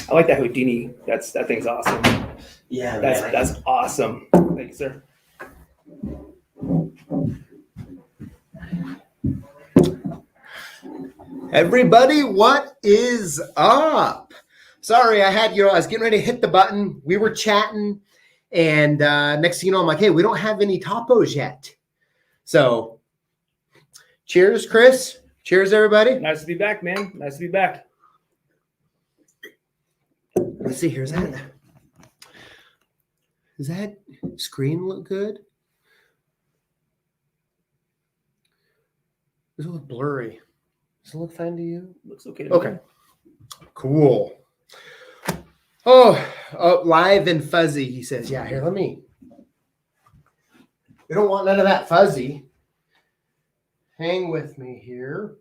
I like that Houdini. That thing's awesome. Yeah, that's awesome. Thank you, sir. Everybody, what is up? Sorry, I was getting ready to hit the button. We were chatting, and next thing you know, I'm like, hey, we don't have any topos yet. So, cheers, Chris. Cheers, everybody. Nice to be back, man. Nice to be back. Let's see, here's that. Does that screen look good? Does it look blurry? Does it look fine to you? Looks okay. Okay. Cool. Oh, live and fuzzy, he says. Yeah, here, let me. We don't want none of that fuzzy. Hang with me here.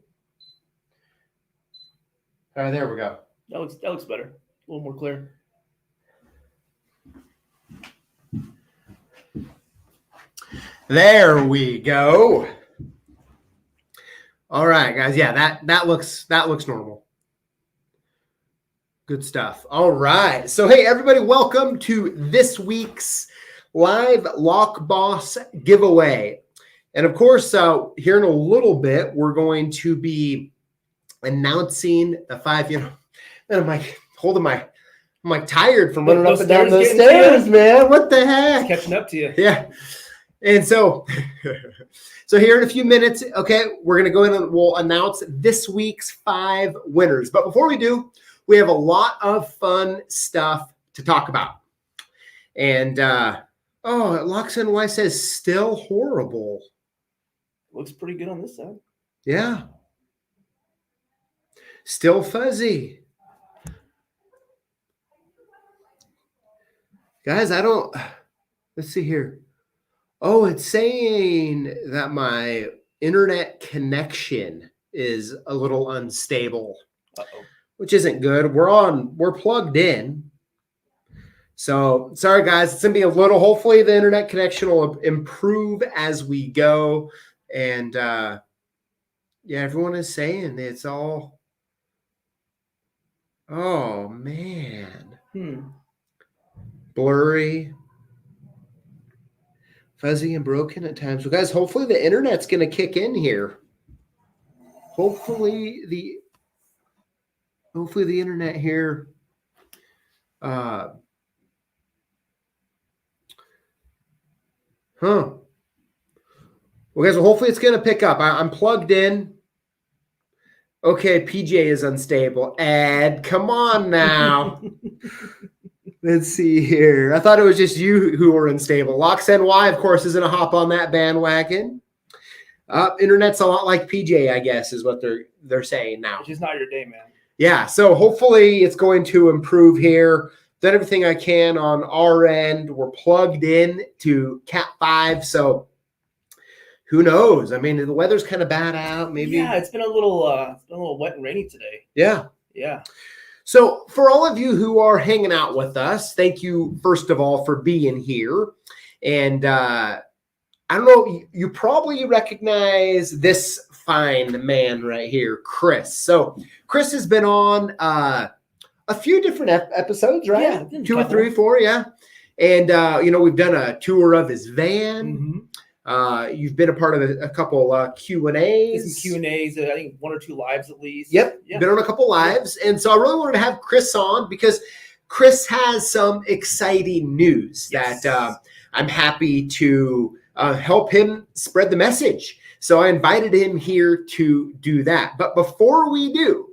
All right, there we go. That looks better. A little more clear. There we go. All right, guys. Yeah, that looks normal. Good stuff. All right. So, hey, everybody, welcome to this week's live Lock Boss giveaway. And of course, here in a little bit, we're going to be announcing the 5, and I'm like I'm like tired from running up and down those stairs, man. What the heck? It's catching up to you. Yeah. And so, here in a few minutes, okay, we're going to go in and we'll announce this week's 5 winners. But before we do, we have a lot of fun stuff to talk about. And, Locks NY says still horrible. Looks pretty good on this side. Yeah. Still fuzzy. Guys, let's see here. Oh, it's saying that my internet connection is a little unstable, which isn't good. We're plugged in. So sorry, guys. It's going to be a little, hopefully the internet connection will improve as we go. And everyone is saying it's all, oh man. Blurry. Fuzzy and broken at times. So guys, hopefully the internet's going to kick in here. Hopefully the internet here. Well, guys, hopefully it's going to pick up. I'm plugged in. Okay, PJ is unstable. Ed, come on now. Let's see here. I thought it was just you who were unstable. Locks NY, of course, is going to hop on that bandwagon. Internet's a lot like PJ, I guess, is what they're saying now. It's just not your day, man. Yeah, so hopefully it's going to improve here. Done everything I can on our end. We're plugged in to Cat 5, so who knows? I mean, the weather's kind of bad out. Maybe. Yeah, it's been a little wet and rainy today. Yeah. Yeah. So for all of you who are hanging out with us, thank you, first of all, for being here. And I don't know, you probably recognize this fine man right here, Chris. So Chris has been on a few different episodes, right? Yeah, 2 or 3 or 4, yeah. And, we've done a tour of his van. Mm-hmm. You've been a part of a couple Q&As. Some Q&As, I think 1 or 2 lives at least. Yep, been on a couple lives. And so I really wanted to have Chris on because Chris has some exciting news that I'm happy to help him spread the message. So I invited him here to do that. But before we do,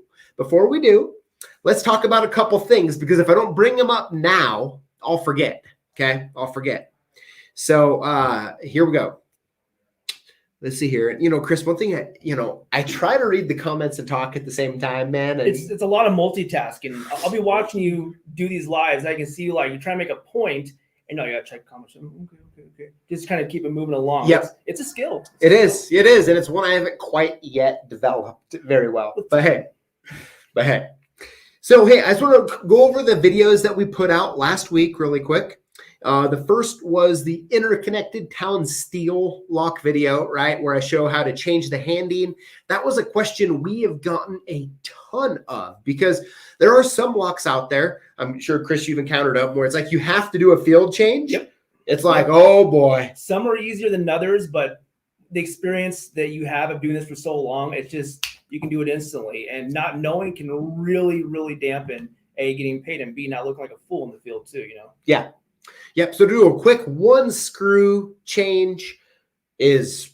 let's talk about a couple things, because if I don't bring them up now, I'll forget. Okay, I'll forget. So here we go. let's see here. You know, Chris, one thing, I try to read the comments and talk at the same time, man. And It's a lot of multitasking. I'll be watching you do these lives. I can see you like you try to make a point, and you gotta check comments. Okay. Just kind of keep it moving along. Yep. It's a skill. It is, and it's one I haven't quite yet developed very well. But hey. So hey, I just want to go over the videos that we put out last week really quick. The first was the interconnected town steel lock video, right? Where I show how to change the handing. That was a question we have gotten a ton of because there are some locks out there. I'm sure, Chris, you've encountered them where it's like you have to do a field change. Yep. It's like, oh boy. Some are easier than others, but the experience that you have of doing this for so long, it's just, you can do it instantly. And not knowing can really, really dampen A, getting paid, and B, not looking like a fool in the field too, Yeah. Yep. So to do a quick one screw change is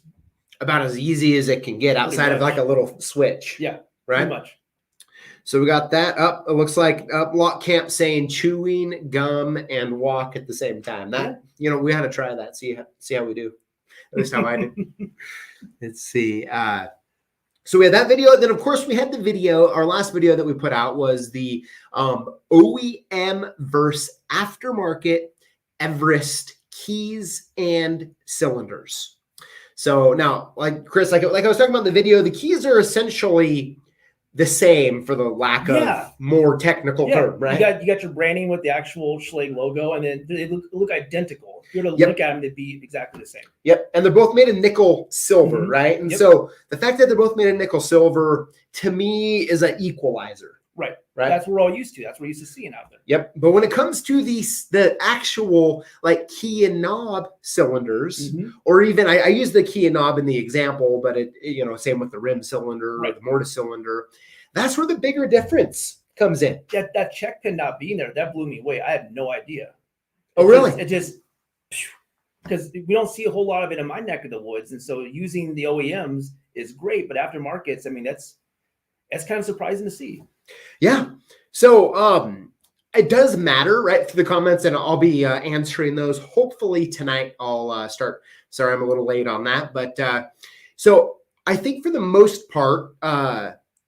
about as easy as it can get outside of like a little switch. Yeah. Right. Pretty much. So we got that up. It looks like up Lock Camp saying chewing gum and walk at the same time. That, we had to try that. See how we do. At least how I do. Let's see. So we had that video. Then, of course, we had the video. Our last video that we put out was the OEM versus aftermarket Everest keys and cylinders. So now, like Chris, like I was talking about in the video, the keys are essentially the same for the lack of more technical term, right? You got your branding with the actual Schlage logo, and then they look identical. If you were to look at them, they'd be exactly the same. Yep, and they're both made of nickel silver, right? And so the fact that they're both made of nickel silver, to me, is an equalizer. Right. That's what we're all used to. That's what we're used to seeing out there. Yep. But when it comes to the actual like key and knob cylinders, or even I use the key and knob in the example, but same with the rim cylinder or the mortise cylinder, that's where the bigger difference comes in. That check pin not being there, that blew me away. I had no idea. It just because we don't see a whole lot of it in my neck of the woods, and so using the OEMs is great, but aftermarkets, I mean, that's kind of surprising to see. Yeah. So it does matter, right, to the comments, and I'll be answering those. Hopefully tonight I'll start. Sorry, I'm a little late on that. But so I think for the most part,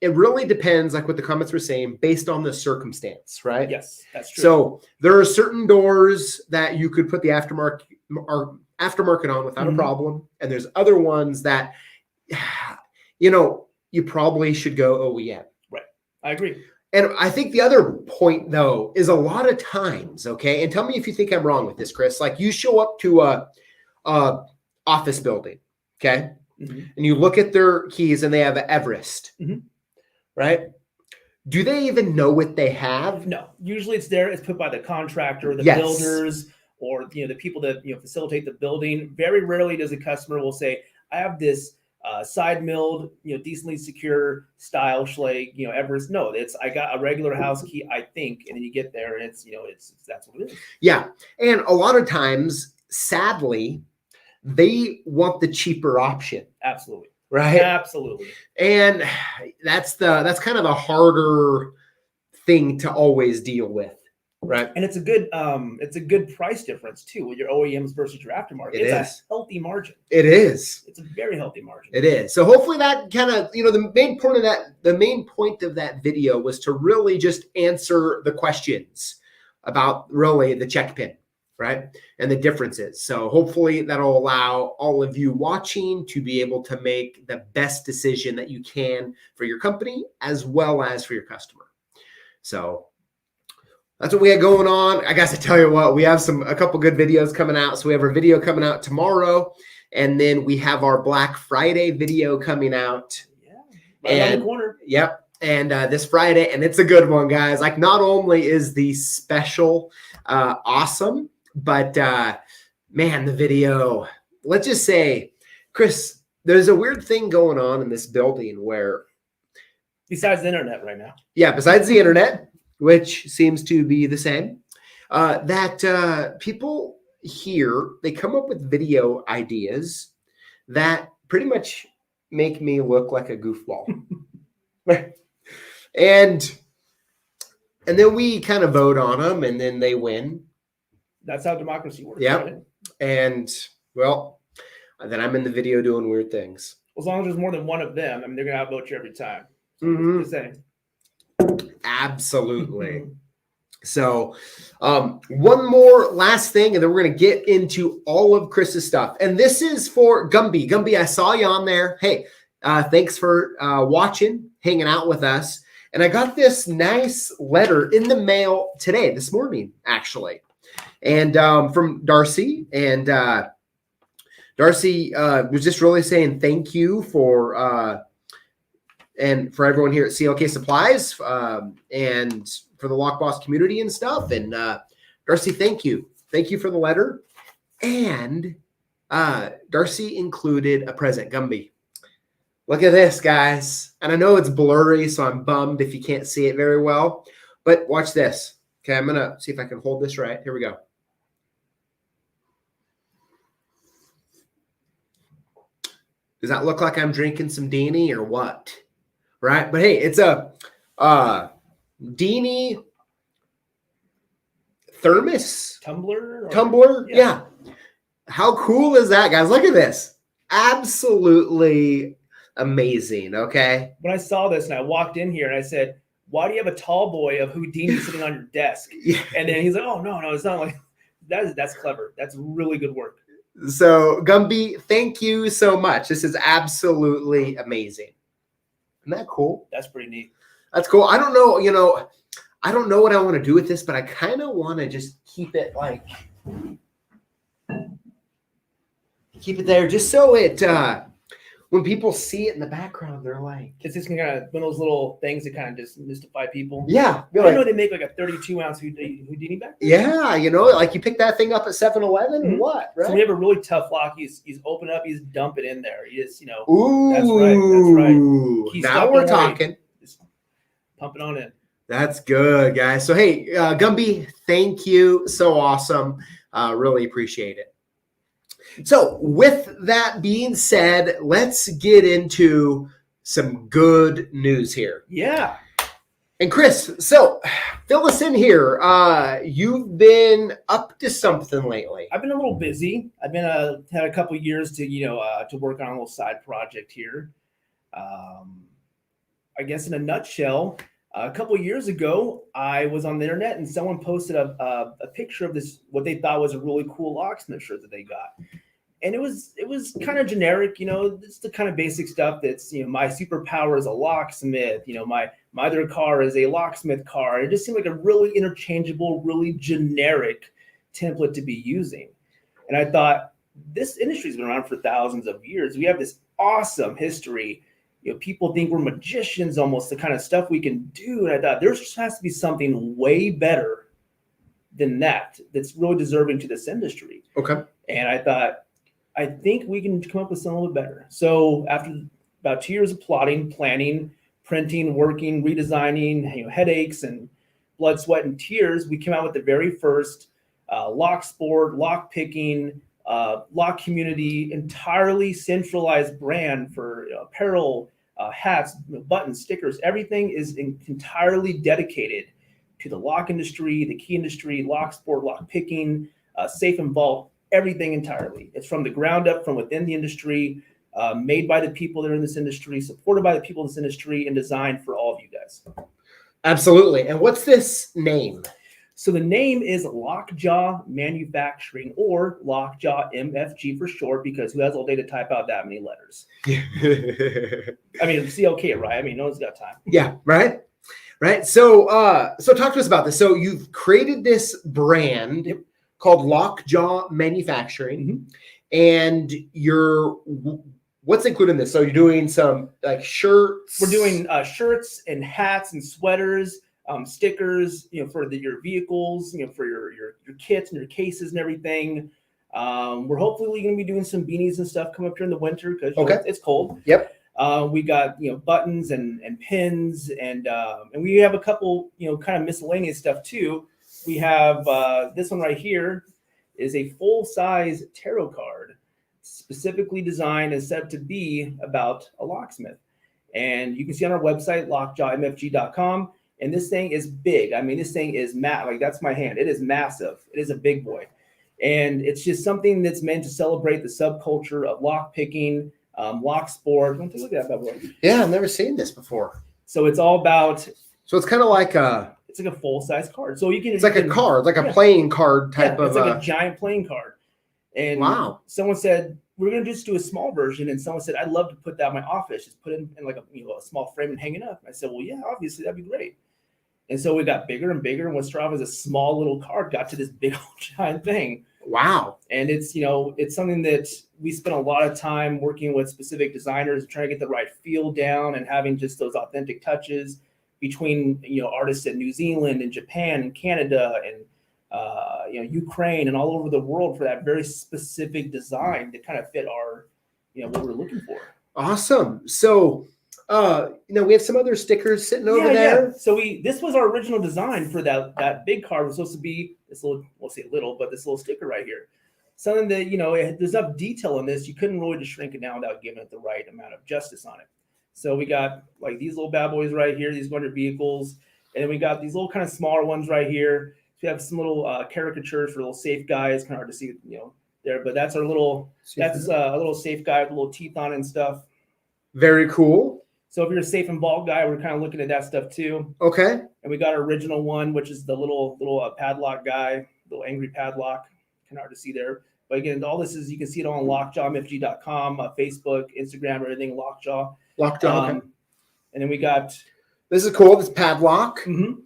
it really depends, like what the comments were saying, based on the circumstance, right? Yes, that's true. So there are certain doors that you could put the aftermarket on without a problem. And there's other ones that, you probably should go OEM. I agree. And I think the other point, though, is a lot of times, okay, and tell me if you think I'm wrong with this, Chris, like you show up to a office building, okay, and you look at their keys and they have an Everest, right? Do they even know what they have? No. Usually it's there. It's put by the contractor, the builders, or the people that facilitate the building. Very rarely does a customer will say, I have this side milled, decently secure style Schlage, Everest. No, I got a regular house key, I think, and then you get there and it's that's what it is. Yeah. And a lot of times, sadly, they want the cheaper option. Absolutely. Right. Absolutely. And that's kind of the harder thing to always deal with. Right. And it's a good price difference too with your OEMs versus your aftermarket. It's a healthy margin. It is. It's a very healthy margin. It is. So hopefully that kind of, the main point of that video was to really just answer the questions about really the check pin, right? And the differences. So hopefully that'll allow all of you watching to be able to make the best decision that you can for your company as well as for your customer. So that's what we had going on. I guess I tell you what, we have a couple good videos coming out. So we have our video coming out tomorrow, and then we have our Black Friday video coming out. Yeah, right around the corner. Yep, and this Friday, and it's a good one, guys. Like, not only is the special awesome, but man, the video. Let's just say, Chris, there's a weird thing going on in this building where, besides the internet right now. Yeah, besides the internet, which seems to be the same, that people here, they come up with video ideas that pretty much make me look like a goofball. and then we kind of vote on them, and then they win. That's how democracy works. Yeah. Right? And, well, then I'm in the video doing weird things. As long as there's more than one of them, I mean, they're going to outvote you every time. So just saying. Absolutely. So one more last thing, and then we're going to get into all of Chris's stuff. And this is for Gumby. Gumby, I saw you on there. Hey, thanks for watching, hanging out with us. And I got this nice letter in the mail today, this morning, actually. And from Darcy. And Darcy was just really saying thank you for and for everyone here at CLK Supplies and for the Lock Boss community and stuff. And Darcy, thank you. Thank you for the letter. And Darcy included a present, Gumby. Look at this, guys. And I know it's blurry, so I'm bummed if you can't see it very well. But watch this. Okay, I'm going to see if I can hold this right. Here we go. Does that look like I'm drinking some Deanie or what? Right? But hey, it's a Deanie thermos? Tumbler? Yeah. How cool is that, guys? Look at this. Absolutely amazing, okay? When I saw this and I walked in here and I said, why do you have a tall boy of Houdini sitting on your desk? Yeah. And then he's like, oh, no, it's not like that's clever. That's really good work. So, Gumby, thank you so much. This is absolutely amazing. Isn't that cool? That's pretty neat. That's cool. I don't know, I don't know what I want to do with this, but I kind of want to just keep it there just so it, when people see it in the background, they're like. It's just kind of one of those little things that kind of just mystify people. Yeah. I know they make like a 32-ounce Houdini back there. Yeah, like you pick that thing up at 7-Eleven or what, right? So we have a really tough lock. He's open up, he's dump it in there. He just, Ooh, that's right. Now we're talking. Just pump it on in. That's good, guys. So, hey, Gumby, thank you. So awesome. Really appreciate it. So with that being said, let's get into some good news here. Yeah. And Chris, so fill us in here. You've been up to something lately. I've been a little busy. I've been had a couple of years to to work on a little side project here. I guess in a nutshell, a couple of years ago, I was on the internet and someone posted a picture of this, what they thought was a really cool locksmith shirt that they got. And it was kind of generic, it's the kind of basic stuff that's, my superpower is a locksmith, my other car is a locksmith car. It just seemed like a really interchangeable, really generic template to be using. And I thought, this industry's been around for thousands of years. We have this awesome history. People think we're magicians almost, the kind of stuff we can do. And I thought there just has to be something way better than that that's really deserving to this industry. Okay. And I thought, I think we can come up with something a little better. So after about 2 years of plotting, planning, printing, working, redesigning, headaches and blood, sweat, and tears, we came out with the very first lock sport, lock picking, lock community, entirely centralized brand for apparel, hats, buttons, stickers. Everything is entirely dedicated to the lock industry, the key industry, lock sport, lock picking, safe and vault. Everything entirely. It's from the ground up, from within the industry, made by the people that are in this industry, supported by the people in this industry, and designed for all of you guys. Absolutely. And what's this name? So the name is Lockjaw Manufacturing, or Lockjaw MFG for short, because who has all day to type out that many letters? I mean, CLK, right? I mean, no one's got time. Yeah, right. So talk to us about this. So you've created this brand. Yep. Called Lockjaw Manufacturing, and what's included in this? So you're doing some shirts. We're doing shirts and hats and sweaters, stickers, for your vehicles, for your kits and your cases and everything. We're hopefully going to be doing some beanies and stuff come up here in the winter because it's cold. Yep. We got buttons and pins and we have a couple kind of miscellaneous stuff too. We have this one right here is a full-size tarot card specifically designed and set up to be about a locksmith. And you can see on our website, lockjawmfg.com. And this thing is big. I mean, this thing is like that's my hand. It is massive. It is a big boy. And it's just something that's meant to celebrate the subculture of lock picking, lock sport. Don't take a look at that, boy. Yeah, I've never seen this before. So it's all about. So it's kind of like a. It's like a full size card. So you can. It's like a card, like a playing card type of. It's like a giant playing card. And wow. Someone said we're gonna just do a small version, and someone said I'd love to put that in my office, just put it in like a small frame and hang it up. I said, well, yeah, obviously that'd be great. And so we got bigger and bigger, and what started as a small little card got to this big old giant thing. Wow. And it's it's something that we spent a lot of time working with specific designers, trying to get the right feel down and having just those authentic touches between artists in New Zealand and Japan and Canada and Ukraine and all over the world for that very specific design that kind of fit our what we're looking for. Awesome. So we have some other stickers sitting over there. Yeah. So this was our original design for that big card. Was supposed to be this little, we'll say little, but this little sticker right here. Something that there's enough detail in this, you couldn't really just shrink it down without giving it the right amount of justice on it. So we got like these little bad boys right here, these 100 vehicles, and then we got these little kind of smaller ones right here. So we have some little caricatures for little safe guys. Kind of hard to see, there, but that's our little. That's a little safe guy with little teeth on it and stuff. Very cool. So if you're a safe and vault guy, we're kind of looking at that stuff too. Okay. And we got our original one, which is the little padlock guy, little angry padlock. Kind of hard to see there. But again, all this is, you can see it on lockjawmfg.com, Facebook, Instagram, everything, Lockjaw. Lockjaw. Okay. And then we got. This is cool. This padlock. Mm-hmm.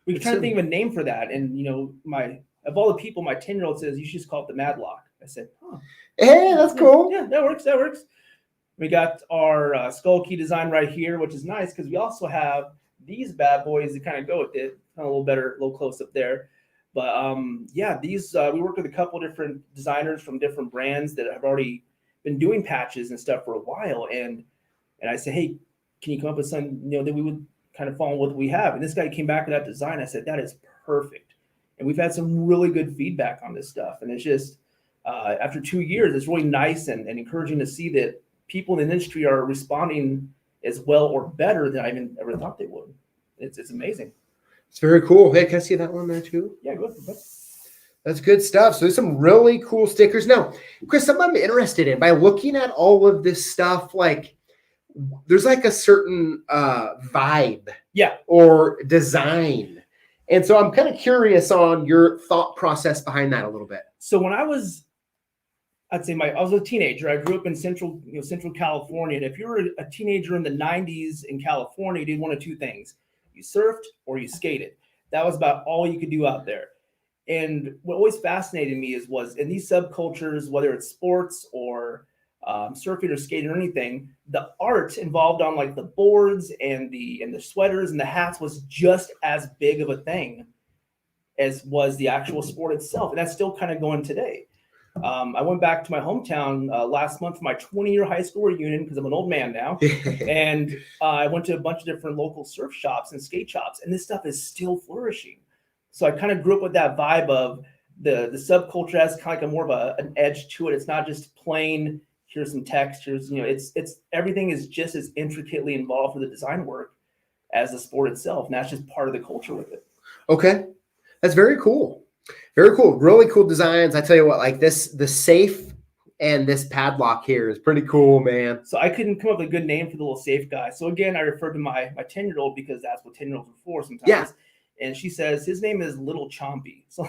We were trying to think of a name for that. And, of all the people, my 10-year-old says, you should just call it the Madlock. I said, oh. Hey, that's cool. Yeah, that works. We got our skull key design right here, which is nice because we also have these bad boys that kind of go with it. A little better, a little close up there. But these we worked with a couple different designers from different brands that have already been doing patches and stuff for a while. And I said, hey, can you come up with some, that we would kind of follow what we have? And this guy came back with that design. I said, that is perfect. And we've had some really good feedback on this stuff. And it's just, after 2 years, it's really nice and encouraging to see that people in the industry are responding as well or better than I even ever thought they would. It's amazing. It's very cool. Hey, can I see that one there too? Yeah, go ahead. That's good stuff. So there's some really cool stickers. Now, Chris, something I'm interested in, by looking at all of this stuff, like there's like a certain vibe or design. And so I'm kind of curious on your thought process behind that a little bit. So when I was a teenager. I grew up in Central California. And if you were a teenager in the 90s in California, you did one of two things. You surfed or you skated. That was about all you could do out there. And what always fascinated me was in these subcultures, whether it's sports or surfing or skating or anything, the art involved on like the boards and the sweaters and the hats was just as big of a thing as was the actual sport itself. And that's still kind of going today. I went back to my hometown last month for my 20-year high school reunion because I'm an old man now. And I went to a bunch of different local surf shops and skate shops, and this stuff is still flourishing. So I kind of grew up with that vibe of the subculture has kind of like more of an edge to it. It's not just plain, here's some textures, it's everything is just as intricately involved with the design work as the sport itself. And that's just part of the culture with it. Okay. That's very cool. Very cool. Really cool designs. I tell you what, like the safe and this padlock here is pretty cool, man. So I couldn't come up with a good name for the little safe guy. So again, I referred to my 10-year-old because that's what 10-year-olds are for sometimes. Yeah. And she says his name is Little Chompy. So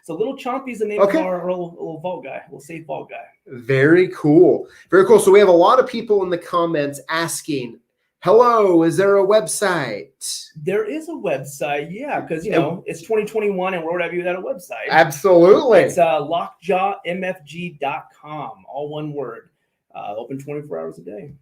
Little Chompy is the name of our little vault guy, little safe vault guy. Very cool. Very cool. So we have a lot of people in the comments asking, hello, is there a website? There is a website, yeah, because, it's 2021 and we're already without a website. Absolutely. It's lockjawmfg.com, all one word. Open 24 hours a day.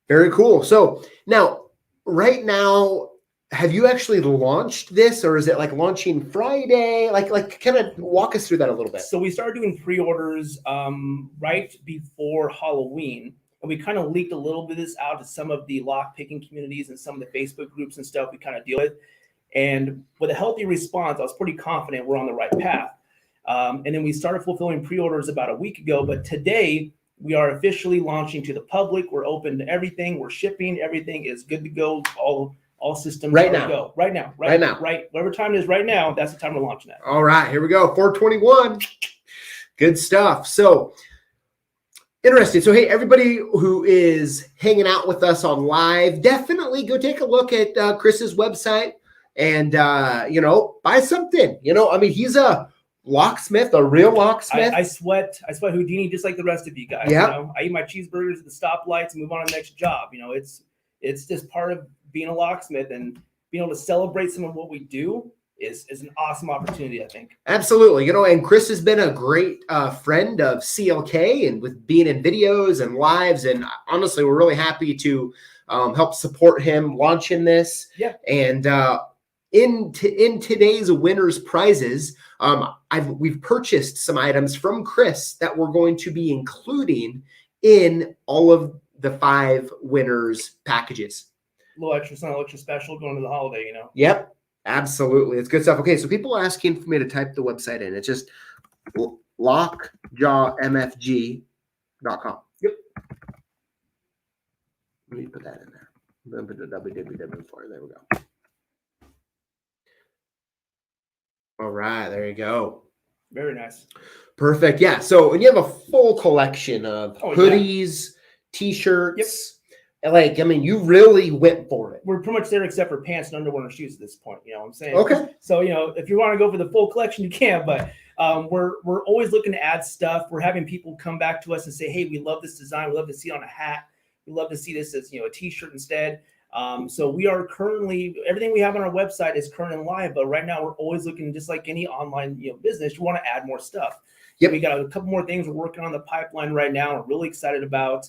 Very cool. So now, right now, have you actually launched this, or is it like launching Friday? Like kind of walk us through that a little bit. So we started doing pre-orders right before Halloween. And we kind of leaked a little bit of this out to some of the lock picking communities and some of the Facebook groups and stuff we kind of deal with. And with a healthy response, I was pretty confident we're on the right path. And then we started fulfilling pre-orders about a week ago. But today, we are officially launching to the public. We're open to everything. We're shipping. Everything is good to go. All all systems Right are now. go. Right now. Whatever time it is right now, that's the time we're launching that. All right, here we go. 421. Good stuff. So interesting. So, hey, everybody who is hanging out with us on live, definitely go take a look at Chris's website and, buy something. I mean, he's a locksmith, a real locksmith. I sweat Houdini just like the rest of you guys. Yeah. I eat my cheeseburgers at the stoplights and move on to the next job. It's just part of being a locksmith, and being able to celebrate some of what we do is an awesome opportunity, I think. Absolutely. And Chris has been a great friend of CLK and with being in videos and lives. And honestly, we're really happy to help support him launching this. Yeah. And in today's winners prizes, we've purchased some items from Chris that we're going to be including in all of the 5 winners packages. A little extra, something extra special going to the holiday, Yep. Absolutely. It's good stuff. Okay, so people are asking for me to type the website in. It's just lockjawmfg.com. Yep. Let me put that in there. Then put the www for it. There we go. All right, there you go. Very nice. Perfect. Yeah. So, and you have a full collection of hoodies, t-shirts. Yep. You really went for it. We're pretty much there except for pants and underwear and shoes at this point. You know what I'm saying? Okay. So, if you want to go for the full collection, you can, but we're always looking to add stuff. We're having people come back to us and say, hey, we love this design. We love to see it on a hat. We love to see this as, a t-shirt instead. So we are currently, everything we have on our website is current and live, but right now we're always looking, just like any online, business, you want to add more stuff. Yep. We got a couple more things we're working on the pipeline right now. We're really excited about.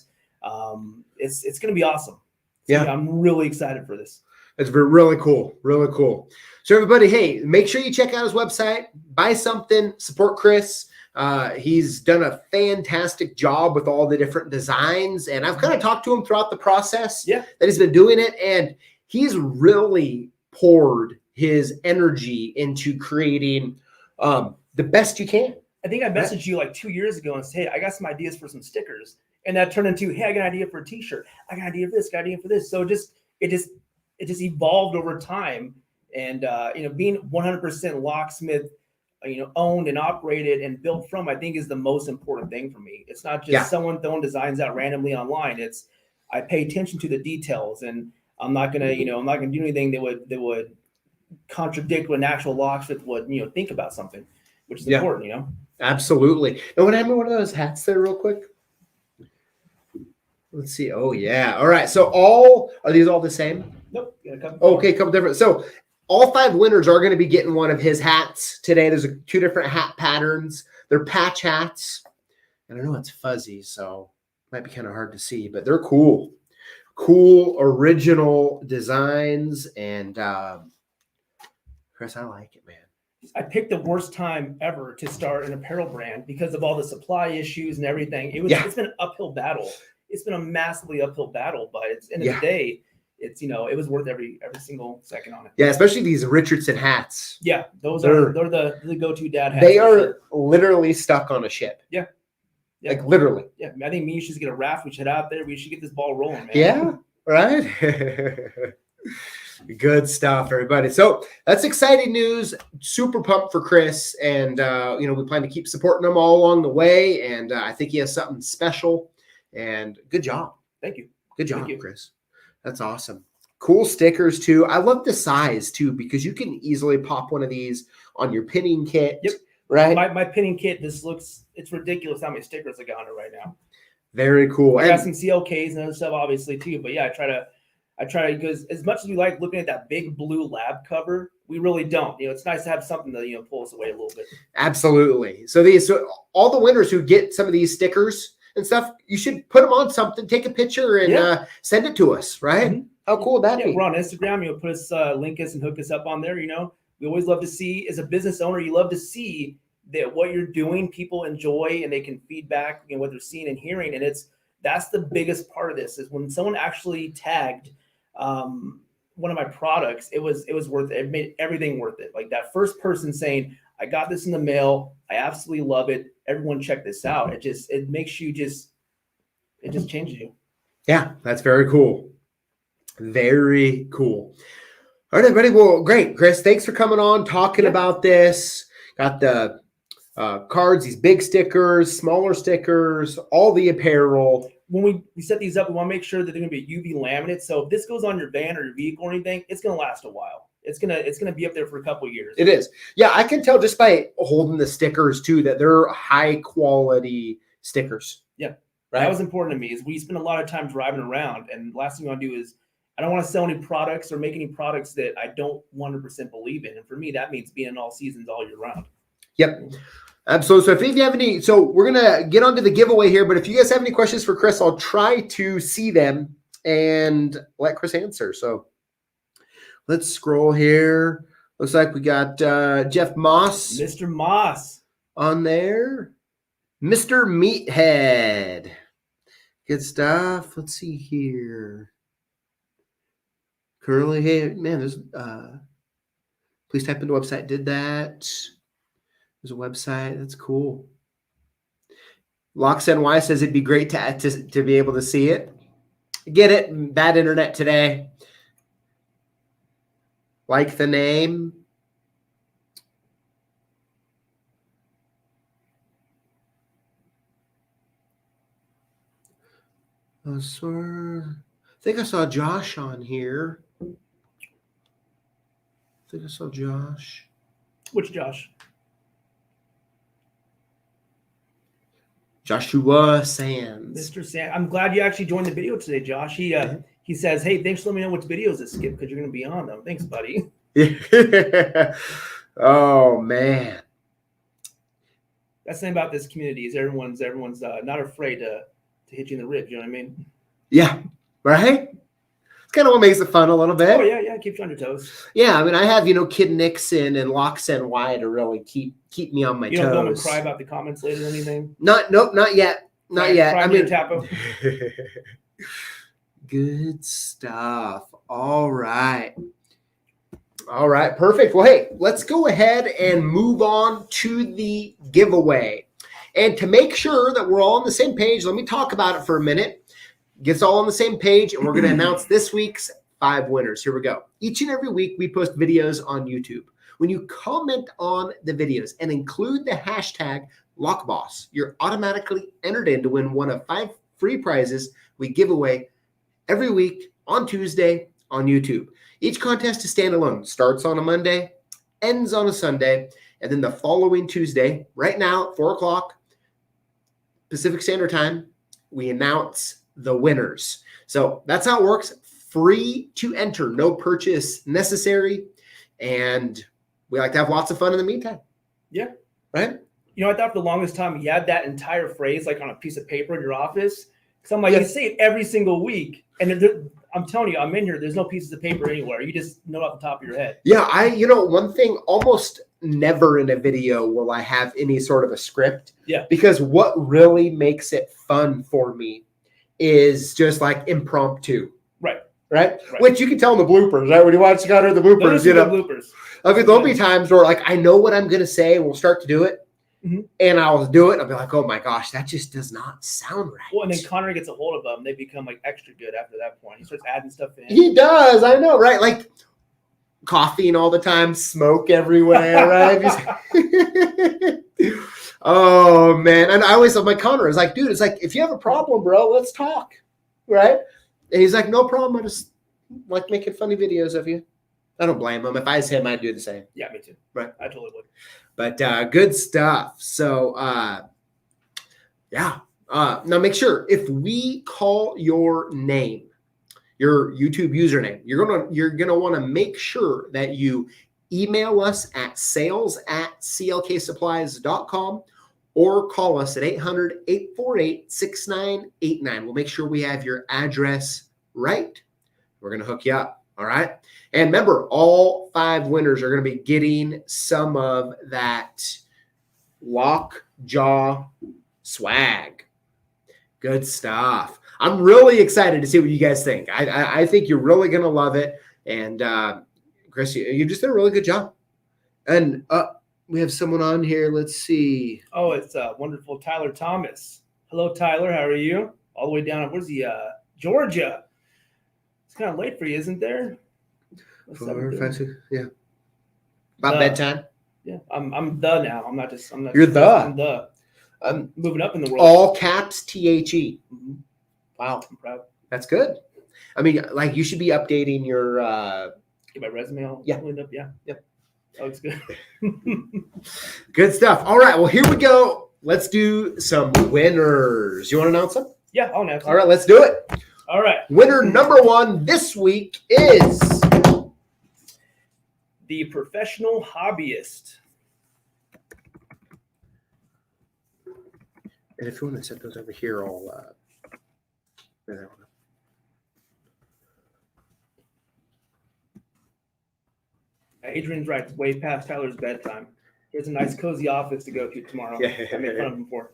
It's going to be awesome. Yeah. I'm really excited for this. It's really cool. Really cool. So everybody, hey, make sure you check out his website, buy something, support Chris. He's done a fantastic job with all the different designs. And I've kind of talked to him throughout the process that he's been doing it. And he's really poured his energy into creating the best you can. I think I messaged you like 2 years ago and said, hey, I got some ideas for some stickers. And that turned into, hey, I got an idea for a t-shirt. I got an idea for this, got an idea for this. So it just evolved over time. And, being 100% locksmith, owned and operated and built from, I think is the most important thing for me. It's not just someone throwing designs out randomly online. I pay attention to the details, and I'm not gonna do anything that would contradict what an actual locksmith would, think about something, which is important, Absolutely. And what happened to one of those hats there real quick? Let's see. Oh yeah. All right. So are these all the same? Nope. Got a couple. Okay, couple different. So all 5 winners are going to be getting one of his hats today. There's 2 different hat patterns. They're patch hats. And I know it's fuzzy, so it might be kind of hard to see, but they're cool. Cool, original designs. And Chris, I like it, man. I picked the worst time ever to start an apparel brand because of all the supply issues and everything. It's been an uphill battle. It's been a massively uphill battle, but at the end of the day, it was worth every single second on it. Yeah, especially these Richardson hats. Yeah, they're the go-to dad hats. They are literally stuck on a ship. Yeah. Like literally. Yeah, I think me and you should get a raft. We should head out there. We should get this ball rolling, man. Yeah, right. Good stuff, everybody. So that's exciting news. Super pumped for Chris, and we plan to keep supporting him all along the way. And I think he has something special. And good job. Thank you. Good job, Chris. That's awesome. Cool stickers too. I love the size too, because you can easily pop one of these on your pinning kit. Yep. Right. My pinning kit. It's ridiculous how many stickers I got on it right now. Very cool. I got some CLKs and other stuff, obviously too. But yeah, I try to, because as much as we like looking at that big blue lab cover, we really don't. It's nice to have something to pull us away a little bit. Absolutely. So all the winners who get some of these stickers and stuff, you should put them on something, take a picture, and send it to us, right? Mm-hmm. How cool would that be? We're on Instagram. Put us, link us, and hook us up on there. We always love to see, as a business owner, you love to see that what you're doing, people enjoy, and they can feedback, what they're seeing and hearing. And that's the biggest part of this, is when someone actually tagged one of my products, it was worth it. It made everything worth it. Like that first person saying, I got this in the mail. I absolutely love it. Everyone check this out. It makes you it just changes you. Yeah, that's very cool. Very cool. All right, everybody. Well, great, Chris. Thanks for coming on, talking about this. Got the cards, these big stickers, smaller stickers, all the apparel. When we set these up, we want to make sure that they're going to be UV laminate. So if this goes on your van or your vehicle or anything, it's going to last a while. It's gonna be up there for a couple of years. It is. Yeah, I can tell just by holding the stickers too that they're high quality stickers. Yeah, right. That was important to me. Is we spend a lot of time driving around, and the last thing I want to do is I don't want to sell any products or make any products that I don't 100% believe in. And for me, that means being in all seasons all year round. Yep. So if you have any, so we're going to get onto the giveaway here, but if you guys have any questions for Chris, I'll try to see them and let Chris answer. So let's scroll here. Looks like we got Jeff Moss. Mr. Moss. On there. Mr. Meathead. Good stuff. Let's see here. Curly hair. Man, there's please type in the website. Did that. There's a website. That's cool. Lox NY says it'd be great to be able to see it. Get it. Bad internet today. Like the name. I think I saw Josh on here. I think I saw Josh. Which Josh? Joshua Sands. Mr. Sands. I'm glad you actually joined the video today, Josh. He says, hey, thanks for letting me know which videos to skip because you're going to be on them. Thanks, buddy. Oh, man. That's the thing about this community is everyone's not afraid to hit you in the ribs. You know what I mean? Yeah. Right? It's kind of what makes it fun a little bit. Oh, yeah. Keeps you on your toes. Yeah. I mean, I have, Kid Nixon and Lox NY to really keep me on my toes. You don't go and cry about the comments later or anything? Nope, not yet. Not yet. I mean, good stuff. All right. Perfect. Well, hey, let's go ahead and move on to the giveaway. And to make sure that we're all on the same page, let me talk about it for a minute. Get us all on the same page, and we're going to announce this week's 5 winners. Here we go. Each and every week, we post videos on YouTube. When you comment on the videos and include the hashtag LockBoss, you're automatically entered in to win one of 5 free prizes we give away every week on Tuesday on YouTube. Each contest is standalone. Starts on a Monday, ends on a Sunday, and then the following Tuesday, right now at 4 o'clock Pacific Standard Time, we announce the winners. So that's how it works. Free to enter, no purchase necessary, and we like to have lots of fun in the meantime. Yeah. Right? I thought for the longest time you had that entire phrase like on a piece of paper in your office. Because I'm like, You say it every single week. And I'm telling you, I'm in here. There's no pieces of paper anywhere. You just know off the top of your head. Yeah, one thing, almost never in a video will I have any sort of a script. Yeah. Because what really makes it fun for me is just like impromptu. Right? Which you can tell in the bloopers, right? When you watch the bloopers, bloopers. I mean, there'll be times where like I know what I'm going to say and we'll start to do it. Mm-hmm. And I'll do it. And I'll be like, oh my gosh, that just does not sound right. Well, and then Connor gets a hold of them. They become like extra good after that point. He starts adding stuff in. He does. I know, right? Like coughing all the time, smoke everywhere, right? Oh, man. And I always tell my Connor, it's like, dude, it's like, if you have a problem, bro, let's talk, right? And he's like, no problem. I just like making funny videos of you. I don't blame him. If I was him, I'd do the same. Yeah, me too. Right. I totally would. But good stuff. So, yeah. Now make sure if we call your name, your YouTube username, you're gonna want to make sure that you email us at sales@clksupplies.com or call us at 800-848-6989. We'll make sure we have your address right. We're gonna hook you up. All right. And remember, all 5 winners are going to be getting some of that Lockjaw swag. Good stuff. I'm really excited to see what you guys think. I think you're really going to love it. And Chris, you just did a really good job. And we have someone on here. Let's see. Oh, it's wonderful Tyler Thomas. Hello, Tyler. How are you? All the way down. Where's he? Georgia. It's kind of late for you, isn't there? 4, 5, 6, yeah. About bedtime. Yeah, I'm the now. I'm not. You're the. I'm the. I'm moving up in the world. All caps THE. Mm-hmm. Wow, I'm proud. that's good. I mean, like you should be updating your. Get my resume all cleaned up. Yeah. Yep. That looks good. Good stuff. All right. Well, here we go. Let's do some winners. You want to announce them? Yeah, I'll announce them. All right, let's do it. All right. Winner number 1 this week is the Professional Hobbyist. And if you want to set those over here, I'll. Adrian's right. It's way past Tyler's bedtime. He has a nice, cozy office to go to tomorrow. Yeah. I made fun of him for.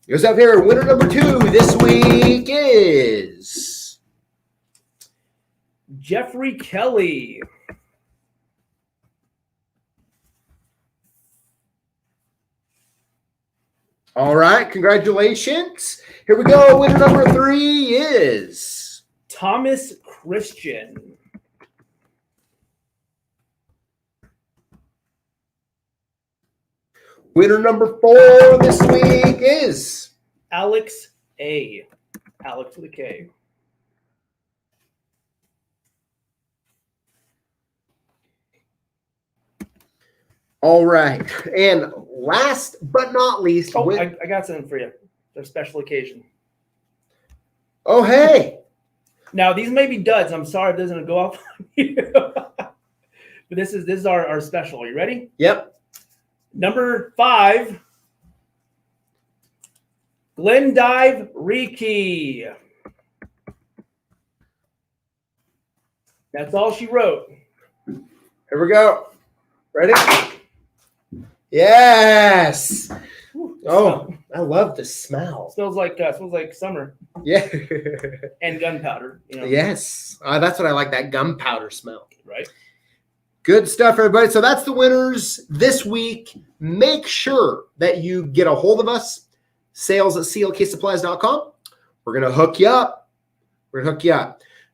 Goes up here. Winner number 2 this week is Jeffrey Kelly. All right. Congratulations. Here we go. Winner number 3 is Thomas Christian. Winner number 4 this week is Alex A. Alex with a K. all right. And last but not least, I got something for you. There's a special occasion. Oh, hey. Now these may be duds. I'm sorry if this doesn't go off on you. But this is our special. Are you ready? Yep. Number 5, Glendive Reiki. That's all she wrote. Here we go. Ready? Yes. Oh, I love the smell. Smells like summer. Yeah. And gunpowder. You know? Yes. That's what I like, that gunpowder smell. Right. Good stuff, everybody. So that's the winners this week. Make sure that you get a hold of us, sales@clksupplies.com. We're going to hook you up.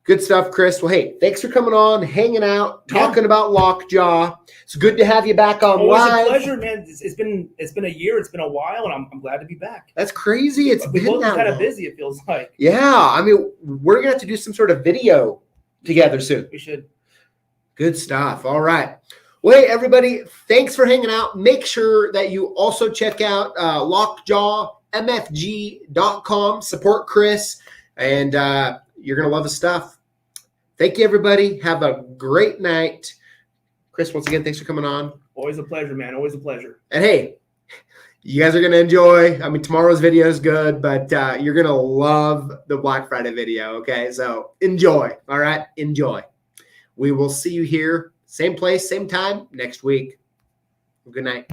Good stuff, Chris. Well, hey, thanks for coming on, hanging out, talking about Lockjaw. It's good to have you back on live. Always a pleasure, man. It's been a year. It's been a while, and I'm glad to be back. That's crazy. It's been both that kind of long. busy, it feels like. Yeah. I mean, we're going to have to do some sort of video together soon. We should. Good stuff. All right. Well, hey, everybody, thanks for hanging out. Make sure that you also check out lockjawmfg.com. Support Chris, and you're going to love the stuff. Thank you, everybody. Have a great night. Chris, once again, thanks for coming on. Always a pleasure, man. Always a pleasure. And hey, you guys are going to enjoy. I mean, tomorrow's video is good, but you're going to love the Black Friday video, okay? So enjoy, all right? Enjoy. We will see you here, same place, same time next week. Good night.